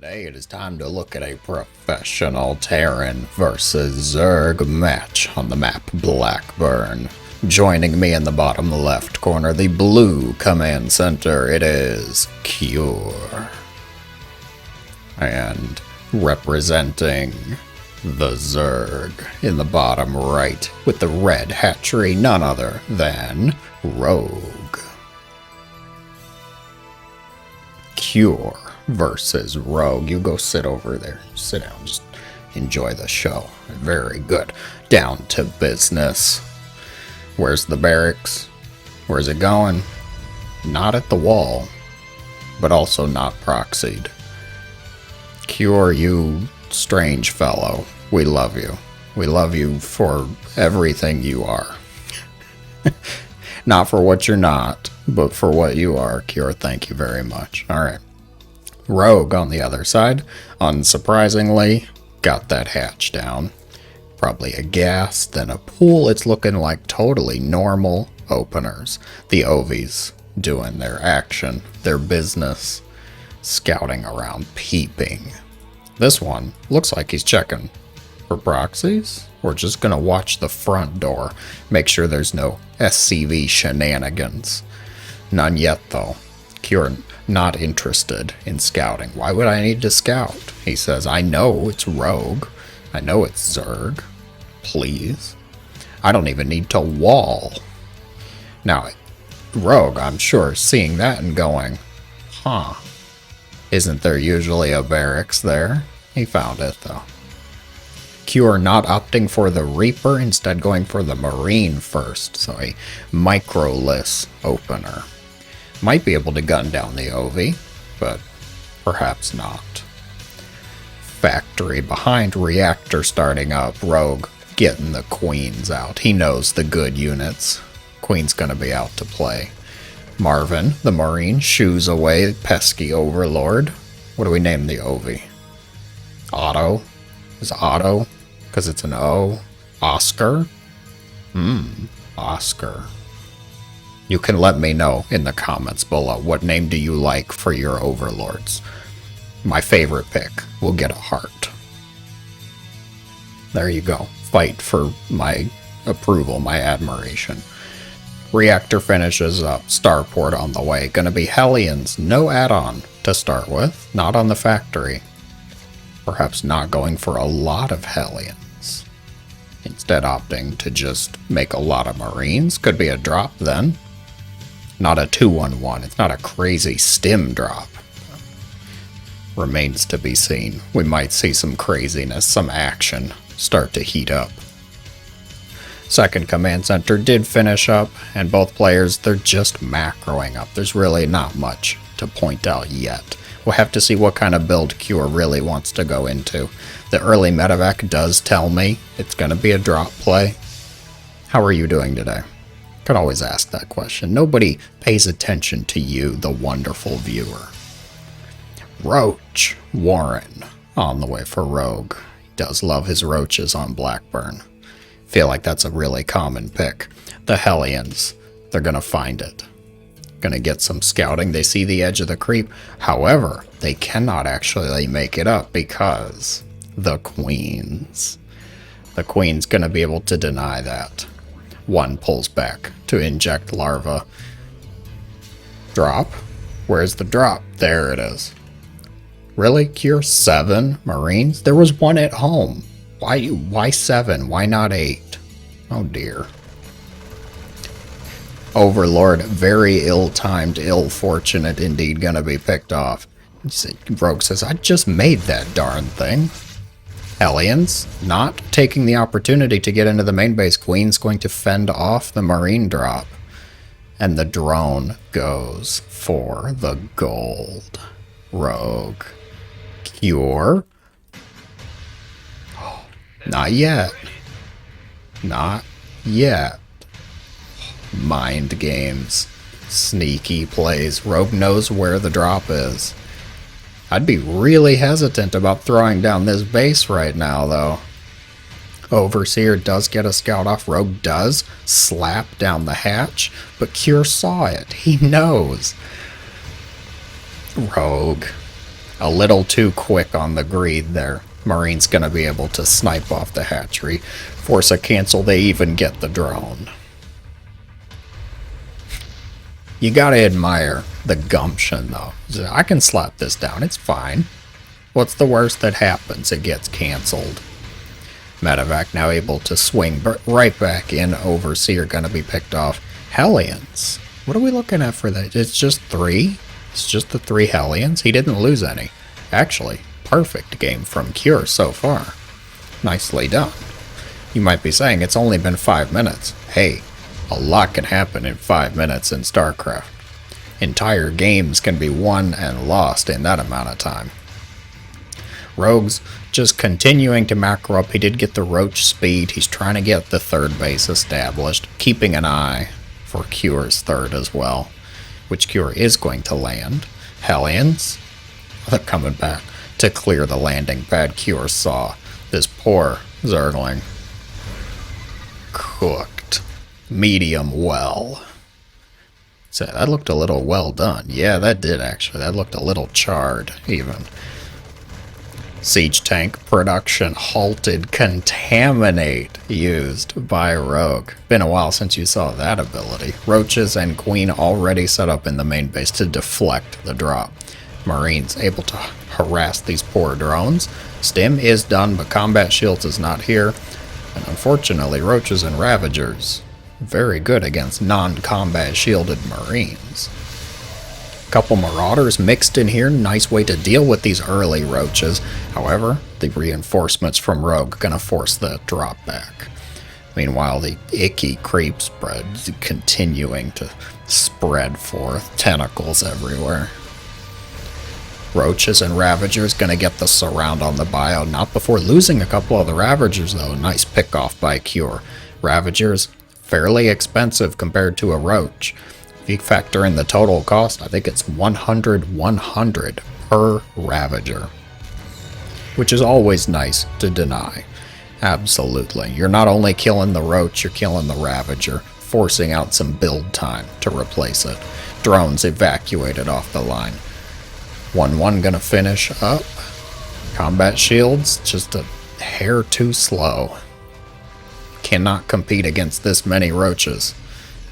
Today it is time to look at a professional Terran versus Zerg match on the map Blackburn. Joining me in the bottom left corner, the blue command center, it is Cure. And representing the Zerg in the bottom right with the red hatchery, none other than Rogue. Cure versus Rogue. You go sit over there. Sit down. Just enjoy the show. Very good. Down to business. Where's the barracks? Where's it going? Not at the wall, but also not proxied. Cure, you strange fellow. We love you. We love you for everything you are. Not for what you're not, but for what you are, Cure. Thank you very much. Alright. Rogue on the other side, unsurprisingly, got that hatch down. Probably a gas, then a pool. It's looking like totally normal openers. The Ovies doing their action, their business, scouting around, peeping. This one looks like he's checking for proxies. We're just gonna watch the front door, make sure there's no SCV shenanigans. None yet, though. Cure not interested in scouting. Why would I need to scout? He says, I know it's Rogue. I know it's Zerg. Please. I don't even need to wall. Now, Rogue, I'm sure, seeing that and going, huh. Isn't there usually a barracks there? He found it, though. Cure not opting for the Reaper, instead going for the Marine first, so a microless opener. Might be able to gun down the Ovi, but perhaps not. Factory behind reactor starting up. Rogue getting the Queens out. He knows the good units. Queen's gonna be out to play. Marvin, the Marine, shoos away pesky Overlord. What do we name the Ovi? Otto? Is it Otto? Because it's an O. Oscar? Oscar. You can let me know in the comments below. What name do you like for your overlords? My favorite pick will get a heart. There you go. Fight for my approval, my admiration. Reactor finishes up. Starport on the way. Gonna be Hellions. No add-on to start with. Not on the factory. Perhaps not going for a lot of Hellions. Instead opting to just make a lot of Marines. Could be a drop then. Not a 2-1-1. It's not a crazy stim drop. Remains to be seen. We might see some craziness, some action start to heat up. Second command center did finish up, and both players, they're just macroing up. There's really not much to point out yet. We'll have to see what kind of build Cure really wants to go into. The early medevac does tell me it's going to be a drop play. How are you doing today? Could always ask that question. Nobody pays attention to you, the wonderful viewer. Roach Warren on the way for Rogue. He does love his roaches on Blackburn. Feel like that's a really common pick. The Hellions, they're gonna find it. Gonna get some scouting. They see the edge of the creep. However, they cannot actually make it up because the Queens. The Queen's gonna be able to deny that. One pulls back to inject larva. Drop? Where's the drop? There it is. Really? Cure 7 Marines? There was one at home. Why 7? Why not 8? Oh dear. Overlord, very ill-timed, ill-fortunate indeed, gonna be picked off. Rogue says, I just made that darn thing. Hellions, not taking the opportunity to get into the main base. Queen's going to fend off the Marine drop. And the drone goes for the gold. Rogue. Cure. Not yet. Not yet. Mind games. Sneaky plays. Rogue knows where the drop is. I'd be really hesitant about throwing down this base right now, though. Overseer does get a scout off. Rogue does slap down the hatch, but Cure saw it. He knows. Rogue. A little too quick on the greed there. Marine's gonna be able to snipe off the hatchery. Force a cancel, they even get the drone. You gotta admire the gumption, though. I can slap this down, it's fine. What's the worst that happens? It gets canceled. Medevac now able to swing right back in. Overseer gonna be picked off. Hellions. What are we looking at for that? It's just 3? It's just the 3 Hellions? He didn't lose any. Actually, perfect game from Cure so far. Nicely done. You might be saying it's only been 5 minutes. Hey, a lot can happen in 5 minutes in StarCraft. Entire games can be won and lost in that amount of time. Rogue's just continuing to macro up. He did get the roach speed. He's trying to get the 3rd base established, keeping an eye for Cure's 3rd as well, which Cure is going to land. Hellions, they're coming back to clear the landing pad. Cure saw this poor Zergling cooked medium well. So that looked a little well done. Yeah, that did actually. That looked a little charred even. Siege tank production halted. Contaminate used by Rogue. Been a while since you saw that ability. Roaches and Queen already set up in the main base to deflect the drop. Marines able to harass these poor drones. Stim is done, but combat shields is not here. And unfortunately, Roaches and Ravagers very good against non-combat shielded Marines. Couple Marauders mixed in here, nice way to deal with these early Roaches. However, the reinforcements from Rogue gonna force the drop back. Meanwhile, the icky creep spread continuing to spread forth, tentacles everywhere. Roaches and Ravagers gonna get the surround on the bio, not before losing a couple of the Ravagers though. Nice pick off by Cure. Ravagers, fairly expensive compared to a Roach. If you factor in the total cost, I think it's 100 per Ravager. Which is always nice to deny. Absolutely. You're not only killing the Roach, you're killing the Ravager, forcing out some build time to replace it. Drones evacuated off the line. 1-1 gonna finish up. Combat shields, just a hair too slow. Cannot compete against this many Roaches.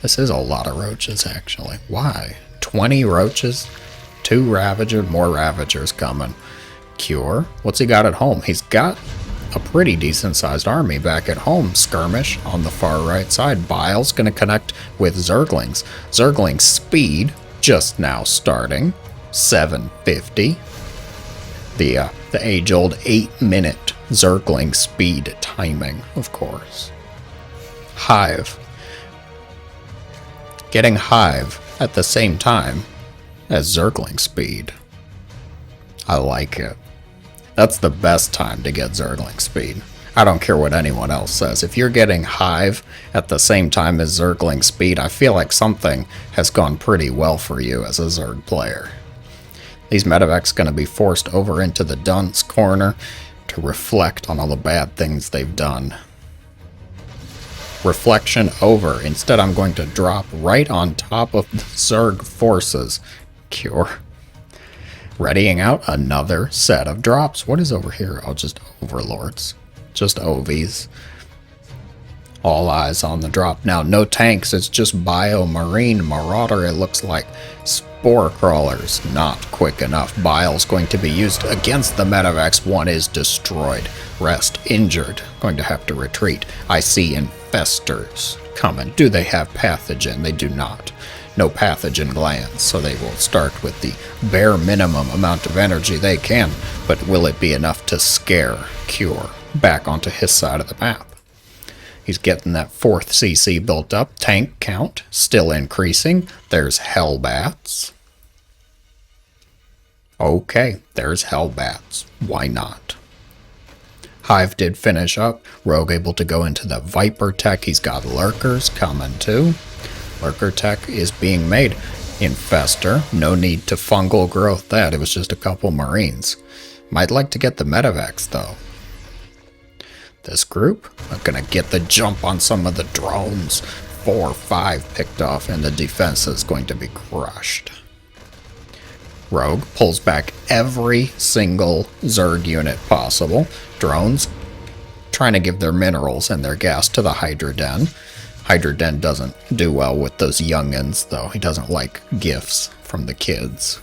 This is a lot of Roaches, actually. Why? 20 Roaches? 2 Ravager, more Ravagers coming. Cure? What's he got at home? He's got a pretty decent-sized army back at home. Skirmish on the far right side. Bile's going to connect with Zerglings. Zergling's speed just now starting. 750. The age-old 8-minute Zergling speed timing, of course. Hive. Getting Hive at the same time as Zergling speed. I like it. That's the best time to get Zergling speed. I don't care what anyone else says. If you're getting Hive at the same time as Zergling speed, I feel like something has gone pretty well for you as a Zerg player. These medevacs going to be forced over into the dunce corner to reflect on all the bad things they've done. Reflection over. Instead, I'm going to drop right on top of the Zerg forces. Cure. Readying out another set of drops. What is over here? Oh, just Overlords. Just OVs. All eyes on the drop. Now, no tanks. It's just Bio, Marine, Marauder, it looks like. Spore Crawlers. Not quick enough. Bile's going to be used against the medevacs. One is destroyed. Rest injured. Going to have to retreat. I see INFESTORS coming. Do they have pathogen? They do not. No pathogen glands, so they will start with the bare minimum amount of energy they can, but will it be enough to scare Cure back onto his side of the map? He's getting that 4th CC built up. Tank count still increasing. There's Hellbats. Okay, there's Hellbats. Why not? Hive did finish up. Rogue able to go into the Viper tech. He's got Lurkers coming too. Lurker tech is being made. Infestor, no need to fungal growth that. It was just a couple Marines. Might like to get the medevacs though. This group are gonna get the jump on some of the drones. 4 or 5 picked off and the defense is going to be crushed. Rogue pulls back every single Zerg unit possible. Drones trying to give their minerals and their gas to the Hydra Den. Hydra Den doesn't do well with those youngins, though. He doesn't like gifts from the kids.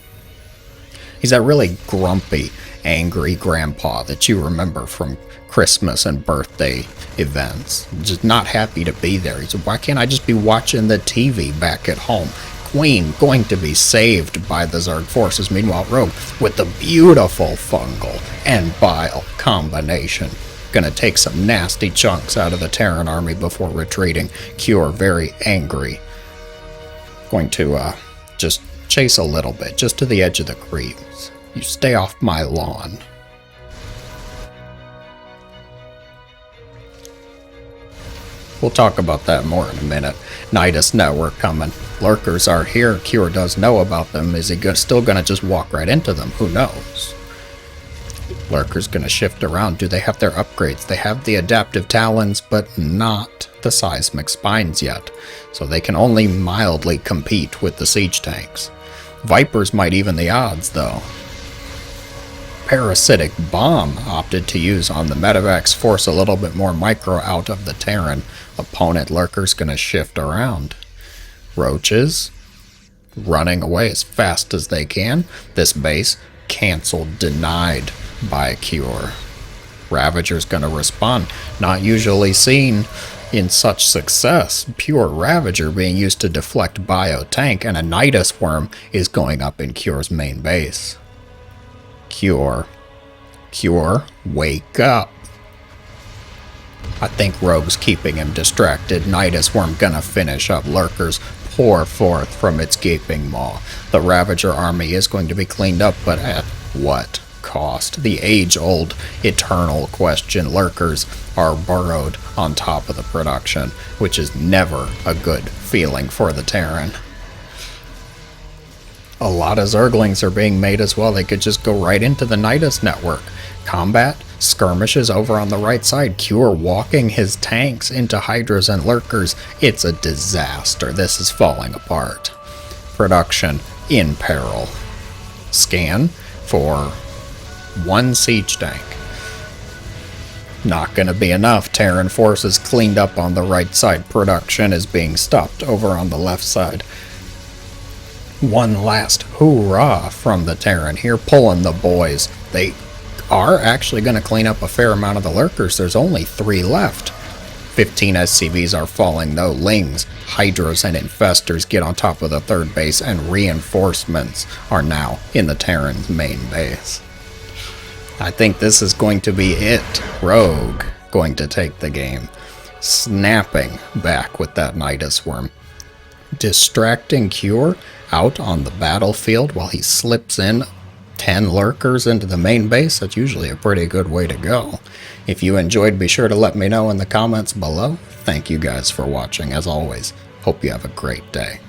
He's that really grumpy, angry grandpa that you remember from Christmas and birthday events. Just not happy to be there. He said, why can't I just be watching the TV back at home? Queen going to be saved by the Zerg forces. Meanwhile, Rogue with the beautiful fungal and bile combination. Gonna take some nasty chunks out of the Terran army before retreating. Cure very angry. Going to just chase a little bit, just to the edge of the creeps. You stay off my lawn. We'll talk about that more in a minute. Nidus network coming. Lurkers are here. Cure does know about them. Is he still going to just walk right into them? Who knows? Lurker's going to shift around. Do they have their upgrades? They have the adaptive talons, but not the seismic spines yet. So they can only mildly compete with the siege tanks. Vipers might even the odds, though. Parasitic Bomb opted to use on the medevacs, force a little bit more micro out of the Terran. Opponent Lurker's going to shift around. Roaches running away as fast as they can. This base canceled, denied by Cure. Ravager's going to respond. Not usually seen in such success. Pure Ravager being used to deflect bio-tank, and a Nidus Worm is going up in Cure's main base. Cure, wake up. I think Rogue's keeping him distracted. Nidus Worm gonna finish up. Lurkers pour forth from its gaping maw. The Ravager army is going to be cleaned up, but at what cost? The age-old, eternal question. Lurkers are burrowed on top of the production, which is never a good feeling for the Terran. A lot of Zerglings are being made as well. They could just go right into the Nidus network. Combat, skirmishes over on the right side. Cure walking his tanks into Hydras and Lurkers. It's a disaster. This is falling apart. Production in peril. Scan for one siege tank. Not going to be enough. Terran forces cleaned up on the right side. Production is being stopped over on the left side. One last hoorah from the Terran here, pulling the boys. They are actually going to clean up a fair amount of the Lurkers. There's only 3 left. 15 SCVs are falling, though. Lings, Hydras, and Infestors get on top of the third base, and reinforcements are now in the Terran's main base. I think this is going to be it. Rogue going to take the game. Snapping back with that Nidus Worm. Distracting Cure out on the battlefield while he slips in 10 Lurkers into the main base. That's usually a pretty good way to go. If you enjoyed, be sure to let me know in the comments below. Thank you guys for watching. As always, hope you have a great day.